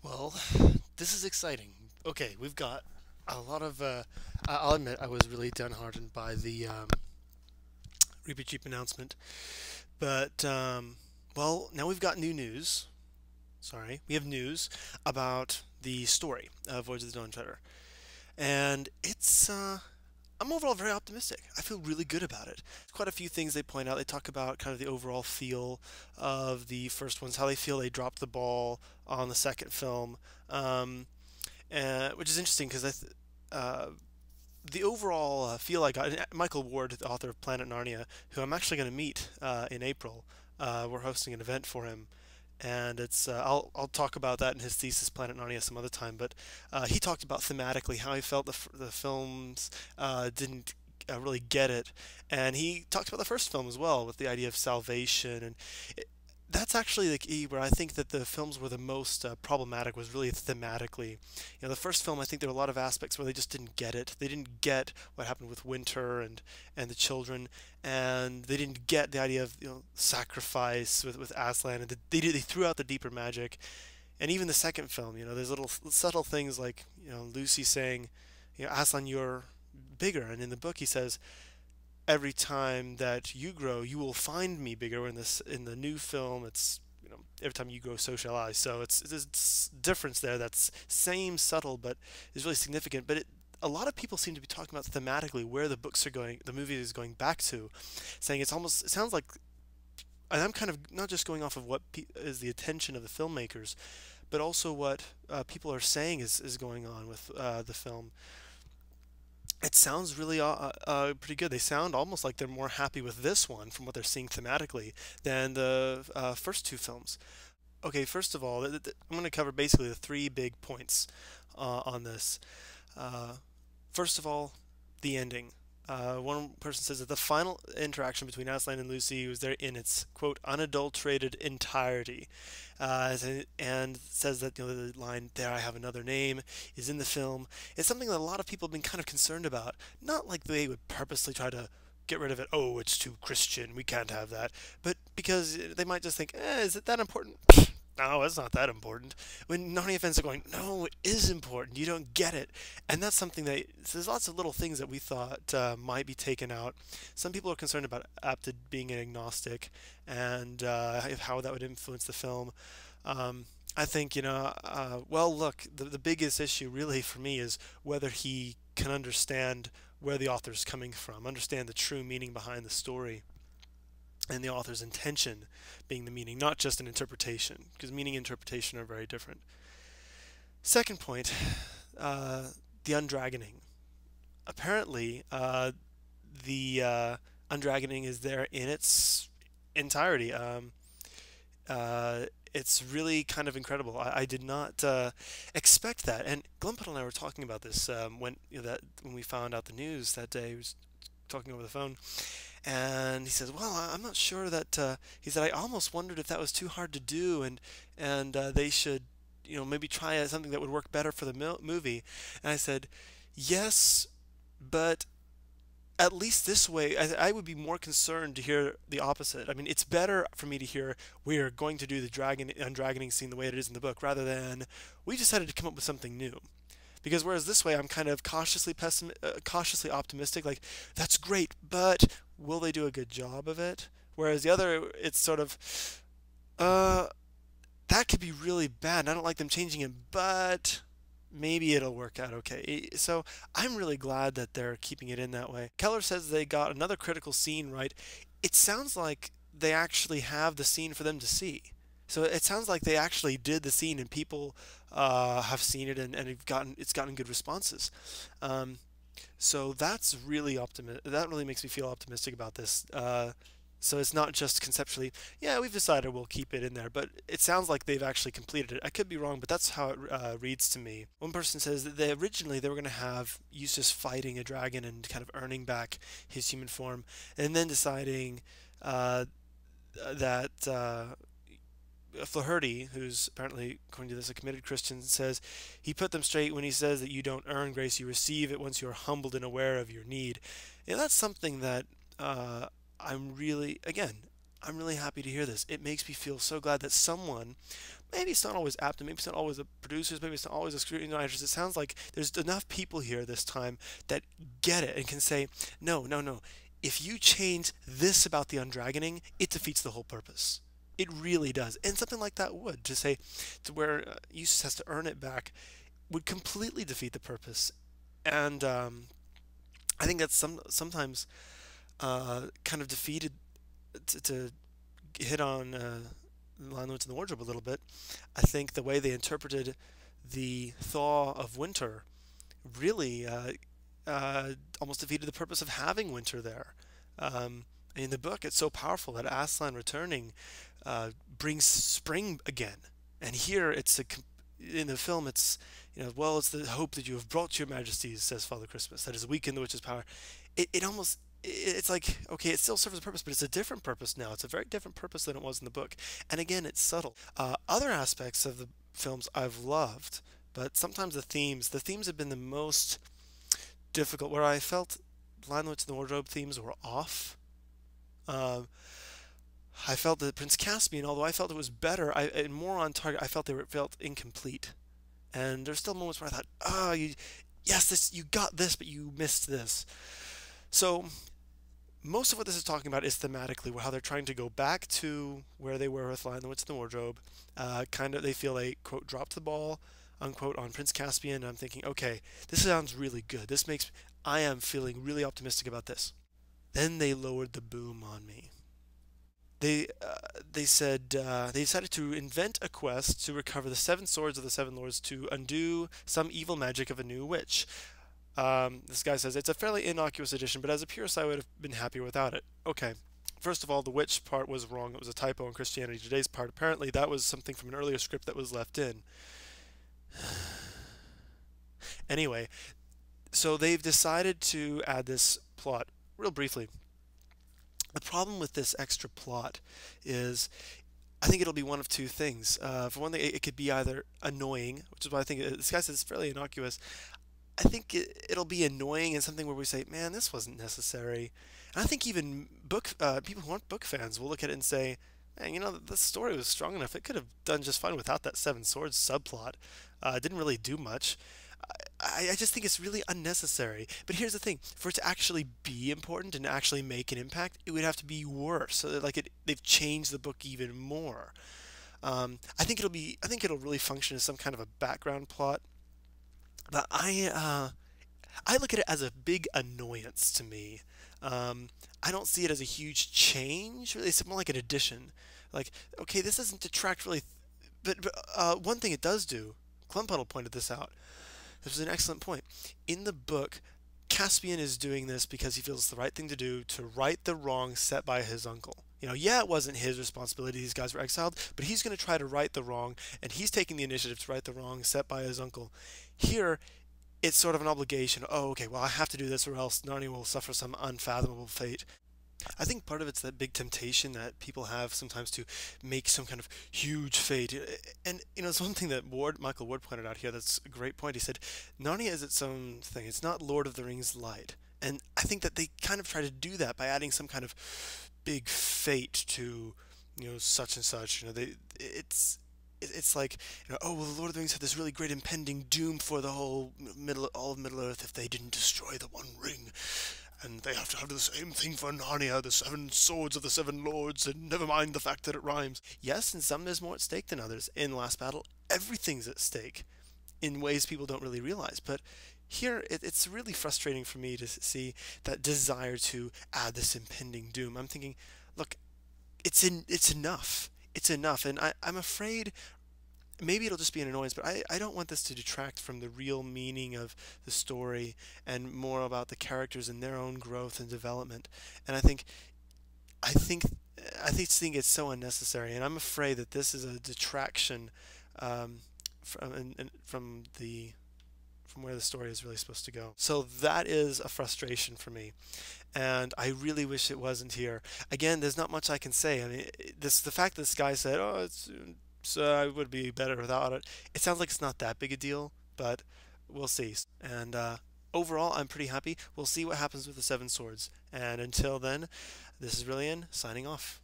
Well, this is exciting. Okay, we've got a lot of. I'll admit I was really downhearted by the Reaper Cheap announcement, but well, now we've got new news. Sorry, we have news about the story of Voyage of the Dawn Treader, and it's. I'm overall very optimistic. I feel really good about it. Quite a few things they point out. They talk about kind of the overall feel of the first ones, how they feel they dropped the ball on the second film. Um, which is interesting because the overall feel I got. And Michael Ward, the author of Planet Narnia, who I'm actually going to meet in April. We're hosting an event for him, and it's I'll talk about that in his thesis, Planet Narnia, some other time. But he talked about thematically how he felt the films didn't really get it, and he talked about the first film as well with the idea of salvation and that's actually the key where I think that the films were the most problematic was really thematically. The first film, I think there were a lot of aspects where they just didn't get it. They didn't get what happened with Winter and the children, and they didn't get the idea of sacrifice with Aslan, and they threw out the deeper magic. And even the second film, there's little subtle things like Lucy saying, Aslan, you're bigger, and in the book he says every time that you grow, you will find me bigger. In the new film, it's every time you grow, so shall I. So it's this difference there that's same subtle, but is really significant. But a lot of people seem to be talking about thematically where the books are going, the movie is going back to, saying it sounds like, and I'm kind of not just going off of what is the attention of the filmmakers, but also what people are saying is going on with the film. It sounds really pretty good. They sound almost like they're more happy with this one from what they're seeing thematically than the first two films. Okay, first of all, I'm going to cover basically the three big points on this. Uh, First of all, the ending. One person says that the final interaction between Aslan and Lucy was there in its quote unadulterated entirety, and says that the line "There I have another name" is in the film. It's something that a lot of people have been kind of concerned about. Not like they would purposely try to get rid of it. Oh, it's too Christian. We can't have that. But because they might just think, is it that important? No, it's not that important. When Narnia fans are going, no, it is important. You don't get it. And that's something that, there's lots of little things that we thought might be taken out. Some people are concerned about Apted being an agnostic and how that would influence the film. I think, well, look, the biggest issue really for me is whether he can understand where the author's coming from, understand the true meaning behind the story and the author's intention being the meaning, not just an interpretation, because meaning and interpretation are very different. Second point, the undragoning. Apparently, the undragoning is there in its entirety. It's really kind of incredible. I did not expect that. And Glenn and I were talking about this when we found out the news that day. He was talking over the phone, and he says, "Well, I'm not sure that." He said, "I almost wondered if that was too hard to do, and they should, maybe try something that would work better for the movie." And I said, "Yes, but." At least this way, I would be more concerned to hear the opposite. I mean, it's better for me to hear we are going to do the undragoning scene the way it is in the book, rather than we decided to come up with something new. Because whereas this way, I'm kind of cautiously optimistic, like that's great, but will they do a good job of it? Whereas the other, it's sort of, uh, that could be really bad. And I don't like them changing it, but maybe it'll work out okay. So I'm really glad that they're keeping it in that way. Keller says they got another critical scene right. It sounds like they actually have the scene for them to see. So it sounds like they actually did the scene and people have seen it and it's gotten good responses. Um, so that's really that really makes me feel optimistic about this. So it's not just conceptually, yeah, we've decided we'll keep it in there, but it sounds like they've actually completed it. I could be wrong, but that's how it reads to me. One person says that originally they were going to have Eustace fighting a dragon and kind of earning back his human form, and then deciding uh, that Flaherty, who's apparently, according to this, a committed Christian, says he put them straight when he says that you don't earn grace, you receive it once you are humbled and aware of your need. And that's something that I'm really, again, I'm really happy to hear this. It makes me feel so glad that someone, maybe it's not always apt, and maybe it's not always the producers, maybe it's not always the screenwriters. It sounds like there's enough people here this time that get it and can say, no, no, no. If you change this about the undragoning, it defeats the whole purpose. It really does. And something like that would, to say, to where Eustace has to earn it back, would completely defeat the purpose. And I think that's sometimes kind of defeated to hit on Lion, the Witch, and the Wardrobe a little bit. I think the way they interpreted the thaw of winter really almost defeated the purpose of having winter there. In the book, it's so powerful that Aslan returning brings spring again, and here in the film it's well, it's the hope that you have brought to your majesties, says Father Christmas, that has weakened the witch's power. It almost it's like, okay, it still serves a purpose, but it's a different purpose now. It's a very different purpose than it was in the book, and again, it's subtle. Other aspects of the films I've loved, but sometimes the themes have been the most difficult, where I felt Lion, the Witch, and the Wardrobe themes were off. Um, I felt that Prince Caspian, although I felt it was better, and more on target, I felt felt incomplete. And there's still moments where I thought, oh, yes, you got this, but you missed this. So most of what this is talking about is thematically how they're trying to go back to where they were with Lion, the Witch, and the Wardrobe. Kind of, they feel they quote dropped the ball, unquote, on Prince Caspian. And I'm thinking, okay, this sounds really good. I am feeling really optimistic about this. Then they lowered the boom on me. They said they decided to invent a quest to recover the seven swords of the seven lords to undo some evil magic of a new witch. This guy says it's a fairly innocuous addition, but as a purist, I would have been happier without it. Okay. First of all, the witch part was wrong. It was a typo in Christianity Today's part. Apparently, that was something from an earlier script that was left in. Anyway, so they've decided to add this plot real briefly. The problem with this extra plot is I think it'll be one of two things. For one thing, it could be either annoying, which is why I think this guy says it's fairly innocuous. I think it'll be annoying and something where we say, man, this wasn't necessary. And I think even people who aren't book fans will look at it and say, man, the story was strong enough. It could have done just fine without that Seven Swords subplot. It didn't really do much. I just think it's really unnecessary. But here's the thing: for it to actually be important and actually make an impact, it would have to be worse. So that, like they've changed the book even more. I think it'll really function as some kind of a background plot. But I look at it as a big annoyance to me. I don't see it as a huge change. Really, it's more like an addition. Like, okay, this doesn't detract really, but one thing it does do. Clumpuddle pointed this out. This was an excellent point. In the book, Caspian is doing this because he feels it's the right thing to do to right the wrong set by his uncle. Yeah, it wasn't his responsibility. These guys were exiled, but he's going to try to right the wrong, and he's taking the initiative to right the wrong set by his uncle. Here, it's sort of an obligation. Oh, okay, well, I have to do this or else Narnia will suffer some unfathomable fate. I think part of it's that big temptation that people have sometimes to make some kind of huge fate. And, it's one thing that Michael Ward pointed out here that's a great point. He said, Narnia is its own thing. It's not Lord of the Rings light. And I think that they kind of try to do that by adding some kind of big fate to, such and such. It's like, oh, well, the Lord of the Rings had this really great impending doom for the all of Middle Earth if they didn't destroy the One Ring. And they have to have the same thing for Narnia, the seven swords of the seven lords, and never mind the fact that it rhymes. Yes, in some there's more at stake than others. In Last Battle, everything's at stake in ways people don't really realize. But here, it's really frustrating for me to see that desire to add this impending doom. I'm thinking, look, it's enough. It's enough. And I'm afraid maybe it'll just be an annoyance, but I don't want this to detract from the real meaning of the story and more about the characters and their own growth and development. And I think it's so unnecessary, and I'm afraid that this is a detraction from where the story is really supposed to go. So that is a frustration for me, and I really wish it wasn't here. Again, there's not much I can say. I mean, the fact that this guy said, "Oh, it's." So I would be better without it. It sounds like it's not that big a deal, but we'll see. And overall, I'm pretty happy. We'll see what happens with the Seven Swords. And until then, this is Rillian signing off.